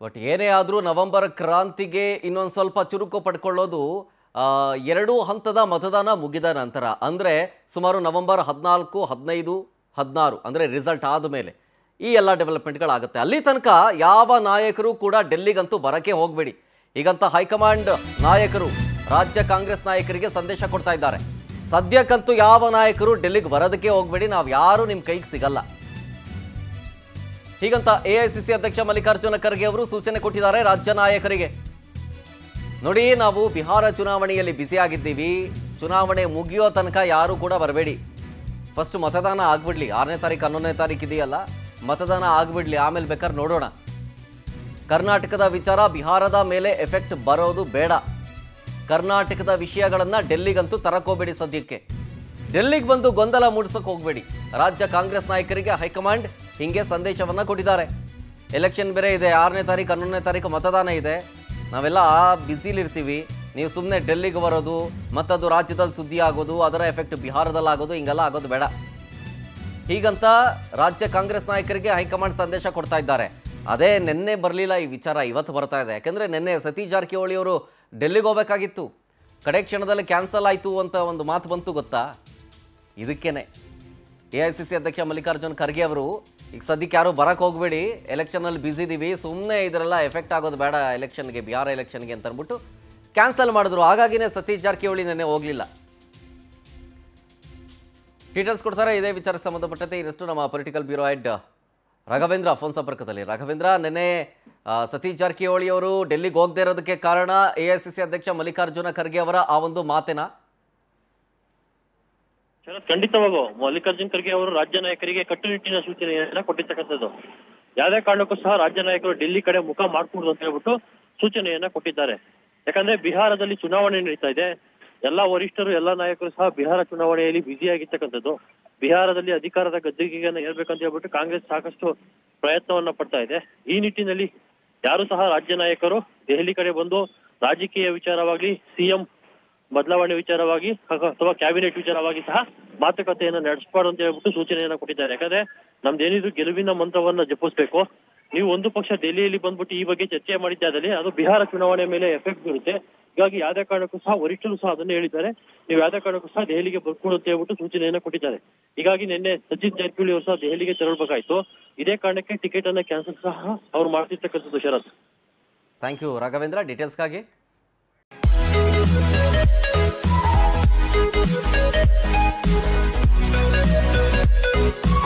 But ಏನೇ ಆದರೂ November ಕ್ರಾಂತಿಗೆ ಇನ್ನೊಂದು ಸ್ವಲ್ಪ ಚುರುಕು ಪಡ್ಕೊಳ್ಳೋದು ಎರಡು ಹಂತದ ಮತದಾನ ಮುಗಿದ ನಂತರ ಅಂದರೆ ಸುಮಾರು ನವೆಂಬರ್ 14, 15, 16 ಅಂದರೆ ರಿಸಲ್ಟ್ ಆದಮೇಲೆ ಈ ಎಲ್ಲ ಡೆವಲಪ್ಮೆಂಟ್ಗಳಾಗುತ್ತೆ. ಅಲ್ಲಿ ತನಕ ಯಾವ ನಾಯಕರು ಕೂಡ ಡೆಲ್ಲಿಗಂತೂ ಬರಕ್ಕೆ ಹೋಗಬೇಡಿ. ಈಗಂತ ಹೈಕಮಾಂಡ್ ನಾಯಕರು ರಾಜ್ಯ ಕಾಂಗ್ರೆಸ್ ನಾಯಕರಿಗೆ ಸಂದೇಶ ಕೊಡ್ತಾ ಇದ್ದಾರೆ. ಸದ್ಯಕ್ಕಂತೂ ಯಾವ ನಾಯಕರು ಡೆಲ್ಲಿಗೆ ಬರೋದಕ್ಕೆ ಹೋಗಬೇಡಿ, ನಾವು ಯಾರು ನಿಮ್ಮ ಕೈಗೆ ಸಿಗಲ್ಲ. ಹೀಗಂತ ಎಐಸಿಸಿ ಅಧ್ಯಕ್ಷ ಮಲ್ಲಿಕಾರ್ಜುನ ಖರ್ಗೆ ಅವರು ಸೂಚನೆ ಕೊಟ್ಟಿದ್ದಾರೆ ರಾಜ್ಯ ನಾಯಕರಿಗೆ. ನೋಡಿ, ನಾವು ಬಿಹಾರ ಚುನಾವಣೆಯಲ್ಲಿ ಬ್ಯುಸಿಯಾಗಿದ್ದೀವಿ, ಚುನಾವಣೆ ಮುಗಿಯೋ ತನಕ ಯಾರು ಕೂಡ ಬರಬೇಡಿ. ಫಸ್ಟ್ ಮತದಾನ ಆಗ್ಬಿಡ್ಲಿ, 6ನೇ ತಾರೀಕು 11ನೇ ತಾರೀಕು ಇದೆಯಲ್ಲ, ಮತದಾನ ಆಗ್ಬಿಡ್ಲಿ, ಆಮೇಲೆ ಬೇಕಾದ್ರೆ ನೋಡೋಣ. ಕರ್ನಾಟಕದ ವಿಚಾರ ಬಿಹಾರದ ಮೇಲೆ ಎಫೆಕ್ಟ್ ಬರೋದು ಬೇಡ. ಕರ್ನಾಟಕದ ವಿಷಯಗಳನ್ನು ಡೆಲ್ಲಿಗಂತೂ ತರಕೋಬೇಡಿ. ಸದ್ಯಕ್ಕೆ ಡೆಲ್ಲಿಗೆ ಬಂದು ಗೊಂದಲ ಮೂಡಿಸೋಕೆ ಹೋಗಬೇಡಿ. ರಾಜ್ಯ ಕಾಂಗ್ರೆಸ್ ನಾಯಕರಿಗೆ ಹೈಕಮಾಂಡ್ ಹಿಂಗೆ ಸಂದೇಶವನ್ನು ಕೊಟ್ಟಿದ್ದಾರೆ. ಎಲೆಕ್ಷನ್ ಬೇರೆ ಇದೆ, 6ನೇ ತಾರೀಕು 11ನೇ ತಾರೀಕು ಮತದಾನ ಇದೆ, ನಾವೆಲ್ಲ ಬ್ಯುಸಿಲಿರ್ತೀವಿ. ನೀವು ಸುಮ್ಮನೆ ಡೆಲ್ಲಿಗೆ ಬರೋದು ಮತ್ತದು ರಾಜ್ಯದಲ್ಲಿ ಸುದ್ದಿ ಆಗೋದು, ಅದರ ಎಫೆಕ್ಟ್ ಬಿಹಾರದಲ್ಲಿ ಆಗೋದು, ಹಿಂಗೆಲ್ಲ ಆಗೋದು ಬೇಡ. ಹೀಗಂತ ರಾಜ್ಯ ಕಾಂಗ್ರೆಸ್ ನಾಯಕರಿಗೆ ಹೈಕಮಾಂಡ್ ಸಂದೇಶ ಕೊಡ್ತಾ ಇದ್ದಾರೆ. ಅದೇ ನಿನ್ನೆ ಬರಲಿಲ್ಲ ಈ ವಿಚಾರ, ಇವತ್ತು ಬರ್ತಾ ಇದೆ. ಯಾಕೆಂದರೆ ನಿನ್ನೆ ಸತೀಶ್ ಜಾರಕಿಹೊಳಿ ಅವರು ಡೆಲ್ಲಿಗೆ ಹೋಗಬೇಕಾಗಿತ್ತು, ಕಡೆ ಕ್ಷಣದಲ್ಲಿ ಕ್ಯಾನ್ಸಲ್ ಆಯಿತು ಅಂತ ಒಂದು ಮಾತು ಬಂತು ಗೊತ್ತಾ. ಇದಕ್ಕೇನೆ ಎಐಸಿಸಿ ಅಧ್ಯಕ್ಷ ಮಲ್ಲಿಕಾರ್ಜುನ್ ಖರ್ಗೆ ಅವರು ಈಗ ಸದ್ಯಕ್ಕೆ ಯಾರು ಬರಕ್ಕೆ ಹೋಗಬೇಡಿ, ಎಲೆಕ್ಷನಲ್ಲಿ ಬ್ಯುಸಿ ಇದ್ದೀವಿ, ಸುಮ್ಮನೆ ಇದರೆಲ್ಲ ಎಫೆಕ್ಟ್ ಆಗೋದು ಬೇಡ ಎಲೆಕ್ಷನ್ಗೆ, ಬಿಹಾರ ಎಲೆಕ್ಷನ್ಗೆ ಅಂತ ಅಂದ್ಬಿಟ್ಟು ಕ್ಯಾನ್ಸಲ್ ಮಾಡಿದ್ರು. ಹಾಗಾಗಿನೇ ಸತೀಶ್ ಜಾರಕಿಹೊಳಿ ನೆನ್ನೆ ಹೋಗಲಿಲ್ಲ. ಡೀಟೇಲ್ಸ್ ಕೊಡ್ತಾರೆ ಇದೇ ವಿಚಾರಕ್ಕೆ ಸಂಬಂಧಪಟ್ಟಂತೆ. ಇನ್ನಷ್ಟು ನಮ್ಮ political bureau head Raghavendra phone ಸಂಪರ್ಕದಲ್ಲಿ. ರಾಘವೇಂದ್ರ, ನೆನ್ನೆ ಸತೀಶ್ ಜಾರಕಿಹೊಳಿ ಅವರು ಡೆಲ್ಲಿಗೆ ಹೋಗದೇ ಇರೋದಕ್ಕೆ ಕಾರಣ ಎಐಸಿಸಿ ಅಧ್ಯಕ್ಷ ಮಲ್ಲಿಕಾರ್ಜುನ ಖರ್ಗೆ ಅವರ ಆ ಒಂದು ಮಾತೇನಾ? ಖಂಡಿತವಾಗೂ ಮಲ್ಲಿಕಾರ್ಜುನ್ ಖರ್ಗೆ ಅವರು ರಾಜ್ಯ ನಾಯಕರಿಗೆ ಕಟ್ಟುನಿಟ್ಟಿನ ಸೂಚನೆಯನ್ನ ಕೊಟ್ಟಿರ್ತಕ್ಕಂಥದ್ದು. ಯಾವುದೇ ಕಾರಣಕ್ಕೂ ಸಹ ರಾಜ್ಯ ನಾಯಕರು ಡೆಲ್ಲಿ ಕಡೆ ಮುಖ ಮಾಡ್ಕೂಡ್ದು ಅಂತ ಹೇಳ್ಬಿಟ್ಟು ಸೂಚನೆಯನ್ನ ಕೊಟ್ಟಿದ್ದಾರೆ. ಯಾಕಂದ್ರೆ ಬಿಹಾರದಲ್ಲಿ ಚುನಾವಣೆ ನಡೀತಾ ಇದೆ, ಎಲ್ಲಾ ವರಿಷ್ಠರು ಎಲ್ಲಾ ನಾಯಕರು ಸಹ ಬಿಹಾರ ಚುನಾವಣೆಯಲ್ಲಿ ಬ್ಯುಸಿ ಆಗಿರ್ತಕ್ಕಂಥದ್ದು. ಬಿಹಾರದಲ್ಲಿ ಅಧಿಕಾರದ ಗದ್ದುಗೆಯನ್ನು ಏರ್ಬೇಕಂತ ಹೇಳ್ಬಿಟ್ಟು ಕಾಂಗ್ರೆಸ್ ಸಾಕಷ್ಟು ಪ್ರಯತ್ನವನ್ನ ಪಡ್ತಾ ಇದೆ. ಈ ನಿಟ್ಟಿನಲ್ಲಿ ಯಾರು ಸಹ ರಾಜ್ಯ ನಾಯಕರು ದೆಹಲಿ ಕಡೆ ಬಂದು ರಾಜಕೀಯ ವಿಚಾರವಾಗ್ಲಿ, ಸಿಎಂ ಬದಲಾವಣೆ ವಿಚಾರವಾಗಿ ಅಥವಾ ಕ್ಯಾಬಿನೆಟ್ ವಿಚಾರವಾಗಿ ಸಹ ಮಾತುಕತೆಯನ್ನ ನಡೆಸಬಾರ್ದು ಅಂತ ಹೇಳ್ಬಿಟ್ಟು ಸೂಚನೆಯನ್ನ ಕೊಟ್ಟಿದ್ದಾರೆ. ಯಾಕಂದ್ರೆ ನಮ್ದೇನಿದ್ರು ಗೆಲುವಿನ ಮಂತ್ರವನ್ನ ಜಪಿಸ್ಬೇಕು. ನೀವು ಒಂದು ಪಕ್ಷ ಡೆಲ್ಲಿಯಲ್ಲಿ ಬಂದ್ಬಿಟ್ಟು ಈ ಬಗ್ಗೆ ಚರ್ಚೆ ಮಾಡಿದ್ದಾದಲ್ಲಿ ಅದು ಬಿಹಾರ ಚುನಾವಣೆ ಮೇಲೆ ಎಫೆಕ್ಟ್ ಬೀರುತ್ತೆ. ಹೀಗಾಗಿ ಯಾವುದೇ ಕಾರಣಕ್ಕೂ ಸಹ ವರಿಷ್ಠರು ಸಹ ಅದನ್ನೇ ಹೇಳಿದ್ದಾರೆ, ನೀವು ಯಾವುದೇ ಕಾರಣಕ್ಕೂ ಸಹ ದೆಹಲಿಗೆ ಬರ್ಕೊಡು ಅಂತ ಹೇಳ್ಬಿಟ್ಟು ಸೂಚನೆಯನ್ನ ಕೊಟ್ಟಿದ್ದಾರೆ. ಹೀಗಾಗಿ ನಿನ್ನೆ ಸತೀಶ್ ಜಾರಕಿಹೊಳಿ ಅವರು ಸಹ ದೆಹಲಿಗೆ ತೆರಳಬೇಕಾಯ್ತು. ಇದೇ ಕಾರಣಕ್ಕೆ ಟಿಕೆಟ್ ಅನ್ನ ಕ್ಯಾನ್ಸಲ್ ಸಹ ಅವ್ರು ಮಾಡ್ತಿರ್ತಕ್ಕಂಥದ್ದು. ಶರತ್, ಥ್ಯಾಂಕ್ ಯು ರಾಘವೇಂದ್ರ ಡೀಟೇಲ್ಸ್ಗಾಗಿ. We'll be right back.